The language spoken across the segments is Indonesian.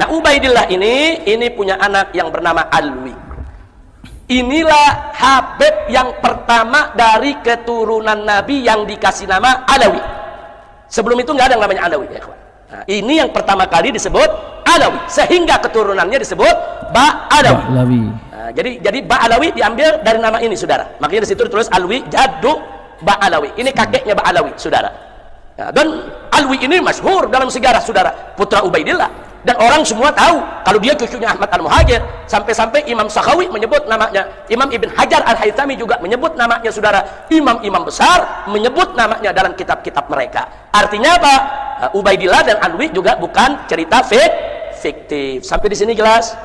Nah, Ubaidillah ini punya anak yang bernama Alwi. Inilah Habib yang pertama dari keturunan Nabi yang dikasih nama Alawi. Sebelum itu nggak ada yang namanya Alawi, ya kawan. Nah, ini yang pertama kali disebut Alawi, sehingga keturunannya disebut Ba'alawi. Nah, jadi Ba'alawi diambil dari nama ini, saudara. Makanya di situ ditulis Alwi jaddu Ba'alawi. Ini kakeknya Ba'alawi, saudara. Nah, dan Alwi ini masyhur dalam sejarah, saudara, putra Ubaidillah. Dan orang semua tahu kalau dia cucunya Ahmad Al-Muhajir. Sampai-sampai Imam Sakhawi menyebut namanya, Imam Ibn Hajar Al-Haythami juga menyebut namanya, saudara. Imam-imam besar menyebut namanya dalam kitab-kitab mereka. Artinya apa? Ubaidillah dan Alwi juga bukan cerita fiktif. Sampai di sini jelas?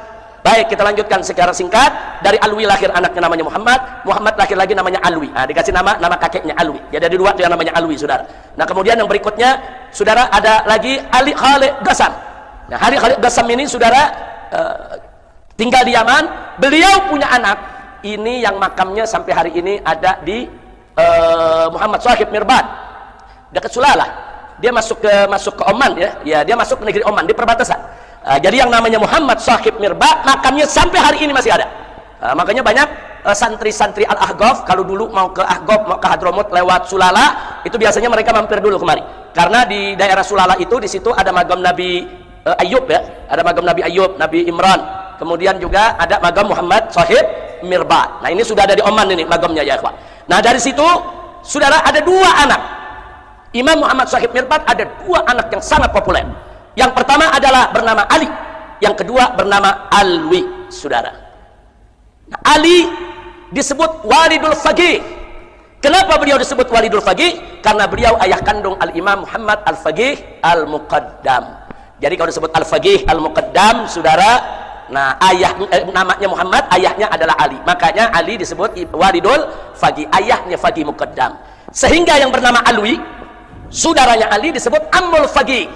Baik, kita lanjutkan secara singkat. Dari Alwi lahir anaknya namanya Muhammad. Muhammad lahir lagi namanya Alwi. Nah, dikasih nama kakeknya Alwi. Jadi ada dua yang namanya Alwi, saudara. Nah, kemudian yang berikutnya, saudara, ada lagi Ali Khalid Ghassan. Nah, Ali Khalid Ghassan ini, saudara, tinggal di Yaman. Beliau punya anak. Ini yang makamnya sampai hari ini ada di Muhammad Shahib Mirbad, dekat Sulalah. Dia masuk ke Oman, ya. Dia masuk ke negeri Oman di perbatasan. Jadi yang namanya Muhammad Shahib Mirbad, makamnya sampai hari ini masih ada. Makanya banyak santri-santri Al-Ahqaf kalau dulu mau ke Ahqaf, mau ke Hadramut lewat Sulalah, itu biasanya mereka mampir dulu kemari. Karena di daerah Sulalah itu, di situ ada magam Nabi Ayub, ya, ada magam Nabi Ayub, Nabi Imran, kemudian juga ada magam Muhammad Shahib Mirbad. Nah, ini sudah ada di Oman ini magamnya, ya ikhwan. Nah, dari situ, saudara, ada dua anak. Imam Muhammad Shahib Mirbad ada dua anak yang sangat populer. Yang pertama adalah bernama Ali, yang kedua bernama Alwi, saudara. Nah, Ali disebut Walidul Faqih. Kenapa beliau disebut Walidul Faqih? Karena beliau ayah kandung Al-Imam Muhammad Al-Faqih Al-Muqaddam. Jadi kalau disebut Al-Faqih Al-Muqaddam, saudara, nah namanya Muhammad, ayahnya adalah Ali. Makanya Ali disebut Walidul Faqih, ayahnya Faqih Muqaddam. Sehingga yang bernama Alwi, saudaranya Ali, disebut Ammul Faqih.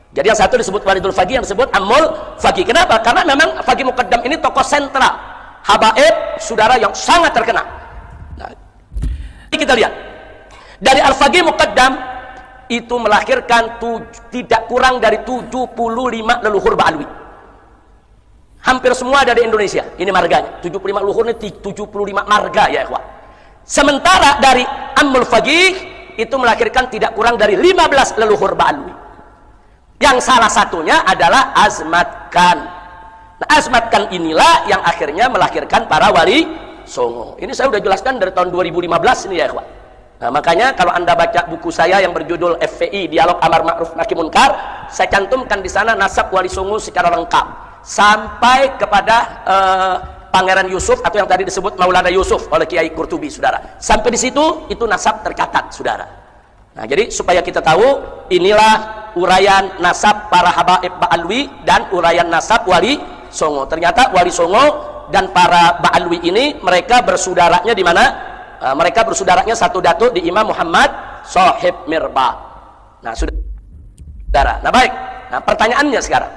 Jadi yang satu disebut Walidul Faqih, yang disebut Ammul Faqih. Kenapa? Karena memang Faqih Muqaddam ini tokoh sentral, habaib, saudara, yang sangat terkenal. Nah, kita lihat dari Al-Faqih Muqaddam itu melahirkan tidak kurang dari 75 leluhur Ba'alwi. Hampir semua ada di Indonesia. Ini marganya. 75 leluhur ini 75 marga, ya ikhwah. Sementara dari Ammul Faqih itu melahirkan tidak kurang dari 15 leluhur Ba'alwi. Yang salah satunya adalah Azmat Khan. Nah, Azmat Khan inilah yang akhirnya melahirkan para wali songo. Ini saya sudah jelaskan dari tahun 2015 ini, ya ikhwah. Nah, makanya kalau Anda baca buku saya yang berjudul FPI Dialog Amar Ma'ruf Nahi Munkar, saya cantumkan di sana nasab Wali Songo secara lengkap sampai kepada Pangeran Yusuf, atau yang tadi disebut Maulana Yusuf oleh Kiai Qurtubi, saudara. Sampai di situ itu nasab tercatat, saudara. Nah, jadi supaya kita tahu, inilah uraian nasab para habaib Ba'alwi dan uraian nasab Wali Songo. Ternyata Wali Songo dan para Ba'alwi ini mereka bersaudaranya di mana? Mereka bersaudaranya satu datuk di Imam Muhammad Shahib Mirbad. Nah, saudara. Nah, baik. Nah, pertanyaannya sekarang,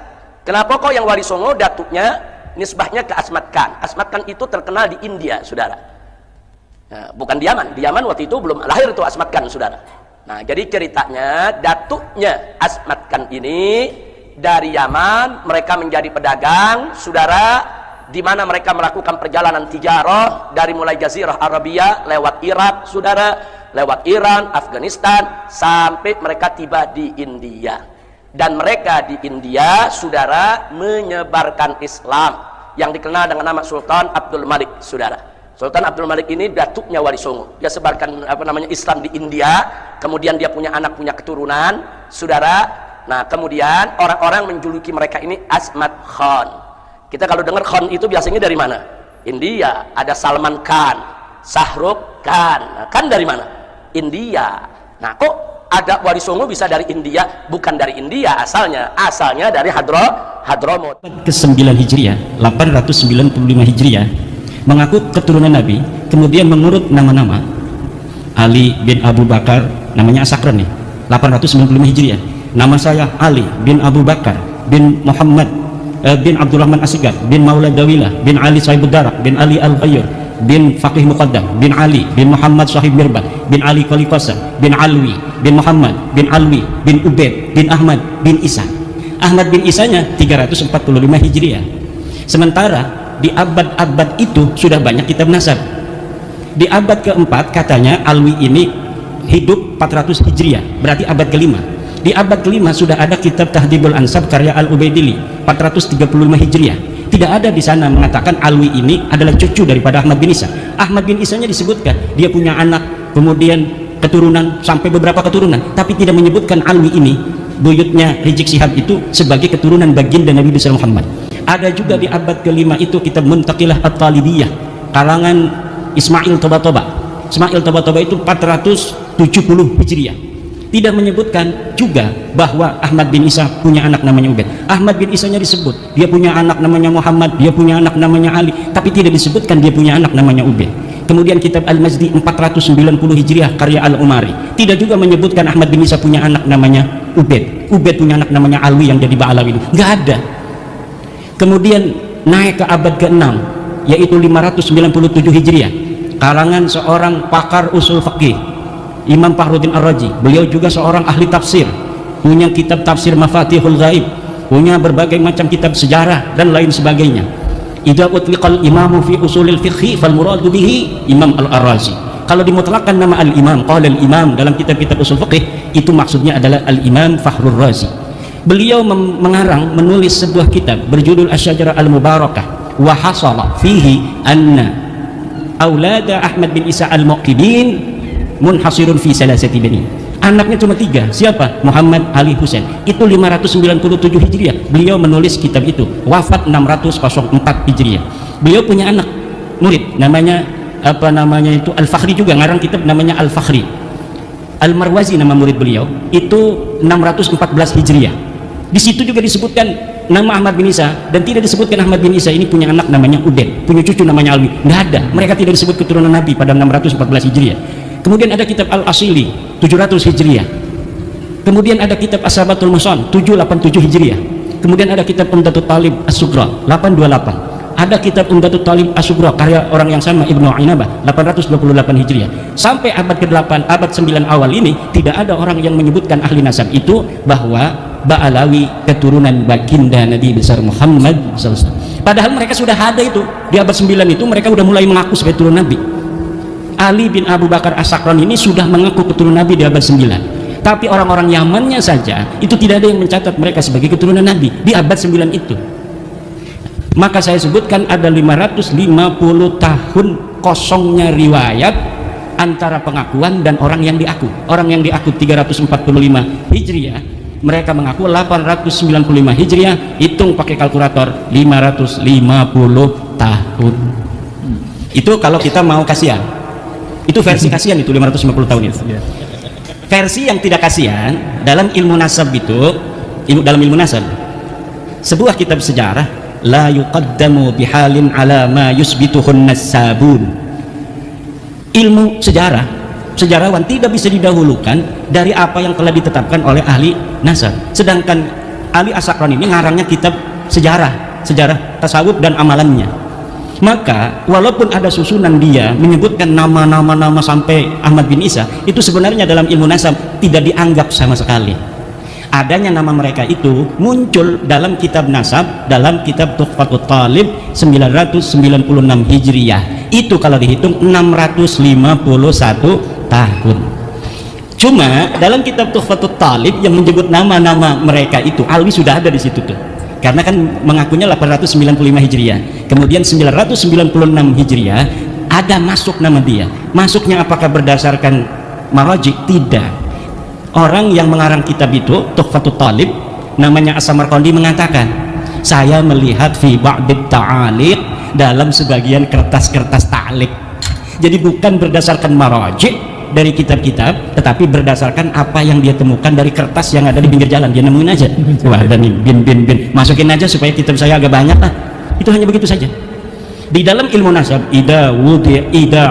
kenapa kok yang Wali Songo datuknya nisbahnya ke Azmat Khan? Azmat Khan itu terkenal di India, saudara. Nah, bukan di Yaman. Di Yaman waktu itu belum lahir itu Azmat Khan, saudara. Nah, jadi ceritanya datuknya Azmat Khan ini dari Yaman, mereka menjadi pedagang, saudara, di mana mereka melakukan perjalanan tijarah dari mulai Jazirah Arabia lewat Irak, saudara, lewat Iran, Afghanistan, sampai mereka tiba di India. Dan mereka di India, saudara, menyebarkan Islam yang dikenal dengan nama Sultan Abdul Malik, saudara. Sultan Abdul Malik ini datuknya Wali Songo. Dia sebarkan Islam di India, kemudian dia punya anak, punya keturunan, saudara. Nah, kemudian orang-orang menjuluki mereka ini Azmat Khan. Kita kalau dengar Khan itu biasanya dari mana? India. Ada Salman Khan, Shahrukh Khan. Nah, kan dari mana? India. Nah, kok ada Wali Songo bisa dari India? Bukan dari India asalnya. Asalnya dari Hadramut. Ke-9 Hijriah, 895 Hijriah, mengaku keturunan Nabi, kemudian mengurut nama-nama. Ali bin Abu Bakar, namanya Asakron nih, 895 Hijriah. Nama saya Ali bin Abu Bakar bin Muhammad bin Abdurrahman Asigar bin Maula Dawilah bin Ali Sahibuddara bin Ali Al-Ghayyur bin Faqih Muqaddam bin Ali bin Muhammad Shahib Mirbad bin Ali Khaliqasa bin Alwi bin Muhammad bin Alwi bin Ubaid bin Ahmad bin Isa. Ahmad bin Isanya 345 Hijriah. Sementara di abad-abad itu sudah banyak kitab nasab. Di abad keempat katanya Alwi ini hidup 400 Hijriah, berarti abad kelima. Di abad kelima sudah ada kitab Tahdhibul Ansab karya Al-Ubaidili 435 Hijriah. Tidak ada di sana mengatakan Alwi ini adalah cucu daripada Ahmad bin Isa. Ahmad bin Isanya disebutkan dia punya anak, kemudian keturunan sampai beberapa keturunan, tapi tidak menyebutkan Alwi ini, buyutnya Rizik Syihab itu, sebagai keturunan baginda Nabi besar Muhammad. Ada juga di abad kelima itu kitab Muntaqilah At-Talibiyah karangan Ismail Toba-Toba. Ismail Toba-Toba itu 470 Hijriah. Tidak menyebutkan juga bahwa Ahmad bin Isa punya anak namanya Ubaid. Ahmad bin Isanya disebut dia punya anak namanya Muhammad, dia punya anak namanya Ali, tapi tidak disebutkan dia punya anak namanya Ubaid. Kemudian kitab Al-Mazdi 490 Hijriah karya Al-Umari tidak juga menyebutkan Ahmad bin Isa punya anak namanya Ubaid. Ubaid punya anak namanya Alwi yang jadi Ba'alawi, nggak ada. Kemudian naik ke abad ke-6 yaitu 597 Hijriah karangan seorang pakar usul fikih Imam Fakhruddin Ar-Razi. Beliau juga seorang ahli tafsir, punya kitab tafsir Mafatihul Ghaib, punya berbagai macam kitab sejarah dan lain sebagainya. Idza utliqal imamu fi usulil fiqhi fal muradu bihi Imam Al-Ar-Razi. Kalau dimutlakkan nama al-imam, qala al-imam dalam kitab-kitab usul fiqh, itu maksudnya adalah al-Imam Fakhrur Razi. Beliau mengarang, menulis sebuah kitab berjudul Asy-Syajarah Al-Mubarakah wa hasala fihi anna aulada Ahmad bin Isa al-Muqibin munhasirun fi salasati bani. Anaknya cuma 3. Siapa? Muhammad, Ali, Husain. Itu 597 Hijriah. Beliau menulis kitab itu. Wafat 604 Hijriah. Beliau punya anak murid namanya itu Al-Fakhri, juga ngarang kitab namanya Al-Fakhri. Al-Marwazi nama murid beliau, itu 614 Hijriah. Di situ juga disebutkan nama Ahmad bin Isa, dan tidak disebutkan Ahmad bin Isa ini punya anak namanya Udaid, punya cucu namanya Alwi. Nggak ada. Mereka tidak disebut keturunan Nabi pada 614 Hijriah. Kemudian ada kitab Al-Asili 700 Hijriah. Kemudian ada kitab As-Sabatul Musan 787 Hijriah. Kemudian ada kitab Umdatul Talib As-Sughra 828. Ada kitab Umdatul Talib As-Sughra karya orang yang sama Ibnu Ainabah 828 Hijriah. Sampai abad ke-8, abad 9 awal ini tidak ada orang yang menyebutkan ahli nasab itu bahwa Ba'alawi keturunan baginda Nabi besar Muhammad SAW. Padahal mereka sudah ada itu di abad 9 itu, mereka sudah mulai mengaku sebagai keturunan Nabi. Ali bin Abu Bakar As-Sakran ini sudah mengaku keturunan Nabi di abad 9, tapi orang-orang Yamannya saja itu tidak ada yang mencatat mereka sebagai keturunan Nabi di abad 9 itu. Maka saya sebutkan ada 550 tahun kosongnya riwayat antara pengakuan dan orang yang diaku. Orang yang diaku 345 Hijriah, mereka mengaku 895 Hijriah, hitung pakai kalkulator 550 tahun. Itu kalau kita mau kasihan. Itu versi kasihan, itu 550 tahun itu. Versi yang tidak kasihan dalam ilmu nasab itu, dalam ilmu nasab, sebuah kitab sejarah, la yuqaddamu bihalin ala ma yusbituhun nasabun. Ilmu sejarah, sejarawan tidak bisa didahulukan dari apa yang telah ditetapkan oleh ahli nasab. Sedangkan Ali As-Sakran ini ngarangnya kitab sejarah tasawuf dan amalannya. Maka walaupun ada susunan dia menyebutkan nama-nama sampai Ahmad bin Isa, itu sebenarnya dalam ilmu nasab tidak dianggap sama sekali. Adanya nama mereka itu muncul dalam kitab nasab, dalam kitab Tuhfatut Talib 996 Hijriah. Itu kalau dihitung 651 tahun. Cuma dalam kitab Tuhfatut Talib yang menyebut nama-nama mereka itu, Alwi sudah ada di situ tuh. Karena kan mengakunya 895 Hijriah, kemudian 996 Hijriah ada masuk nama dia. Masuknya apakah berdasarkan maraji? Tidak. Orang yang mengarang kitab itu Tuhfatut Talib namanya As-Samarqandi mengatakan, saya melihat fi ba'dit ta'aliq, dalam sebagian kertas-kertas ta'liq. Jadi bukan berdasarkan maraji dari kitab-kitab, tetapi berdasarkan apa yang dia temukan dari kertas yang ada di pinggir jalan. Dia nemuin aja, wah dan bin masukin aja supaya kitab saya agak banyak lah. Itu hanya begitu saja. Di dalam ilmu nasab, ida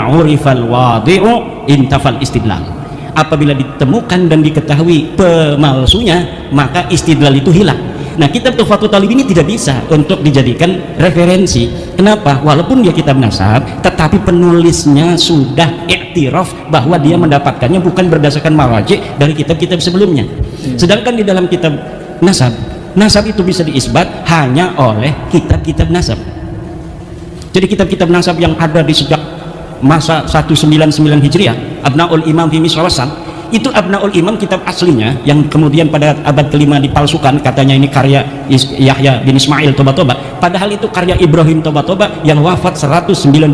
urifal wadi'u intafal istidlal. Apabila ditemukan dan diketahui pemalsunya, maka istidlal itu hilang. Nah, kitab Tuhfatut Talib ini tidak bisa untuk dijadikan referensi. Kenapa? Walaupun dia kitab nasab, tetapi penulisnya sudah iktiraf bahwa dia mendapatkannya bukan berdasarkan maraji dari kitab-kitab sebelumnya. Sedangkan di dalam kitab nasab Nasab itu bisa diisbat hanya oleh kitab-kitab nasab. Jadi kitab-kitab nasab yang ada di sejak masa 199 Hijriah, Abnaul Imam fi Misr Wasam, itu Abnaul Imam kitab aslinya yang kemudian pada abad kelima dipalsukan, katanya ini karya Yahya bin Ismail Toba-Toba, padahal itu karya Ibrahim Toba-Toba yang wafat 199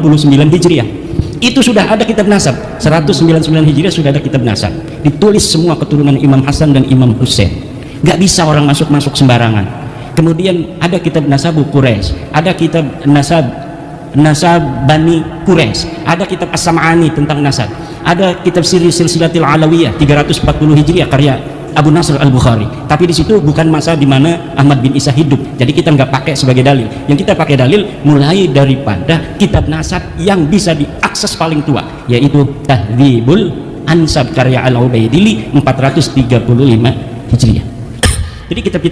Hijriah. Itu sudah ada kitab nasab, 199 Hijriah sudah ada kitab nasab, ditulis semua keturunan Imam Hasan dan Imam Husain. Nggak bisa orang masuk sembarangan. Kemudian ada kitab Nasabu Quraisy, ada kitab Nasab Bani Quraisy, ada kitab As-Sam'ani tentang nasab, ada kitab Silsilatil Alawiyah 340 Hijriah karya Abu Nasr Al-Bukhari. Tapi di situ bukan masa di mana Ahmad bin Isa hidup, jadi kita nggak pakai sebagai dalil. Yang kita pakai dalil mulai daripada kitab nasab yang bisa diakses paling tua, yaitu Tahdzibul Ansab karya Al-Ubaidili 435 Hijriah. Jadi kitab